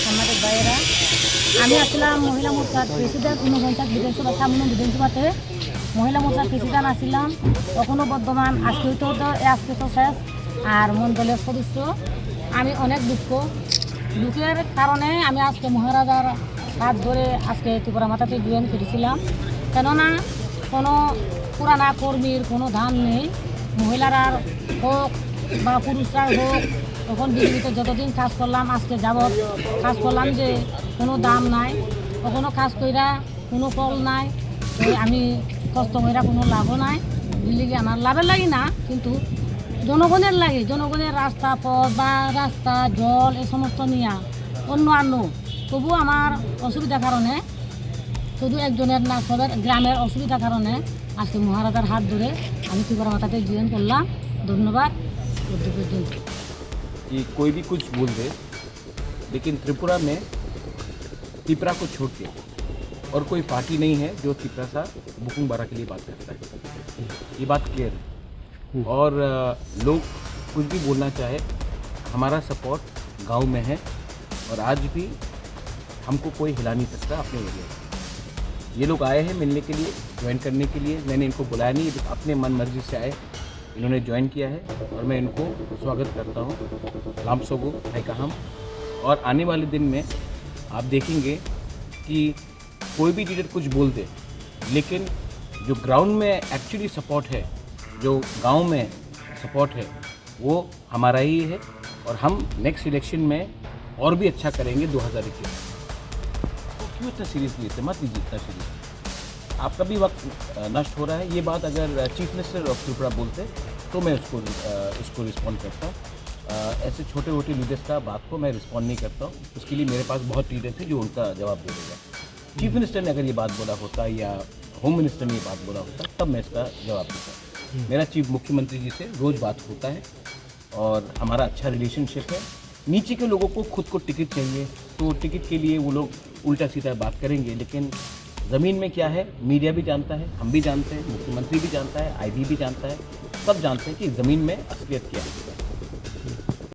আমাদের ভাইয়েরা, আমি আসলাম মহিলা মোর্চার প্রেসিডেন্ট 49 বিধানসভা সামনে বিধানসভাতে মহিলা মোর্চার প্রেসিডেন্ট আসছিলাম। তখনও বর্ধমান, আজকে তো শেষ। আর মণ্ডলের সদস্য আমি অনেক দুঃখের কারণে আমি আজকে মহারাজার হাত ধরে আজকে ত্রিপুরা মাতাতে জয়েন করেছিলাম। কেননা কোনো পুরানা কর্মীর কোনো দাম নেই, মহিলারা হোক বা পুরুষরা হোক। তখন বিজেপিতে যতদিন কাজ করলাম, আজকে যাবৎ কাজ করলাম যে কোনো দাম নাই, কখনো কাজ কইরা কোনো ফল নাই। আমি কষ্ট কইরা কোনো লাভও নাই। দিল্লি আমার লাভের লাগি না, কিন্তু জনগণের লাগে, জনগণের রাস্তা পথ বা রাস্তা জল এই সমস্ত নিয়ে অন্য তবু আমার অসুবিধার কারণে, শুধু একজনের না সবের গ্রামের অসুবিধার কারণে আজকে মহারাজার হাত ধরে আমি ত্রিপুরা মাতাতে জয়েন করলাম। ধন্যবাদ। कि कोई भी कुछ बोल दे, लेकिन त्रिपुरा में त्रिपुरा को छोड़ के और कोई पार्टी नहीं है जो त्रिपुरा सा बुकुंग बारा के लिए बात करता है। ये बात क्लियर है। और लोग कुछ भी बोलना चाहे, हमारा सपोर्ट गांव में है और आज भी हमको कोई हिला नहीं सकता अपने एरिया में। ये लोग आए हैं मिलने के लिए, ज्वाइन करने के लिए। मैंने इनको बुलाया नहीं, अपने मन मर्जी से आए, इन्होंने ज्वाइन किया है और मैं इनको स्वागत करता हूँ। राम सोगो है कहम। और आने वाले दिन में आप देखेंगे कि कोई भी लीडर कुछ बोल दे, लेकिन जो ग्राउंड में एक्चुअली सपोर्ट है, जो गांव में सपोर्ट है, वो हमारा ही है। और हम नेक्स्ट इलेक्शन में और भी अच्छा करेंगे 2021। तो क्यों इतना सीरियसली लेते, मत लीजिए इतना सीरियस। आपका भी वक्त नष्ट हो रहा है। ये बात अगर चीफ मिनिस्टर ऑफ त्रिपुरा बोलते तो मैं इसको रिस्पॉन्ड करता। ऐसे छोटे मोटे लीडर्स का बात को मैं रिस्पॉन्ड नहीं करता हूँ। उसके लिए मेरे पास बहुत लीडर थे जो उनका जवाब दे देगा। चीफ मिनिस्टर ने अगर ये बात बोला होता या होम मिनिस्टर ने ये बात बोला होता, तब मैं इसका जवाब देता। मेरा चीफ मुख्यमंत्री जी से रोज़ बात होता है और हमारा अच्छा रिलेशनशिप है। नीचे के लोगों को खुद को टिकट चाहिए, तो टिकट के लिए वो लोग उल्टा सीधा बात करेंगे, लेकिन ज़मीन में क्या है मीडिया भी जानता है, हम भी जानते हैं, मुख्यमंत्री भी जानता है, आईबी भी जानता है, सब जानते हैं कि ज़मीन में असलियत क्या है।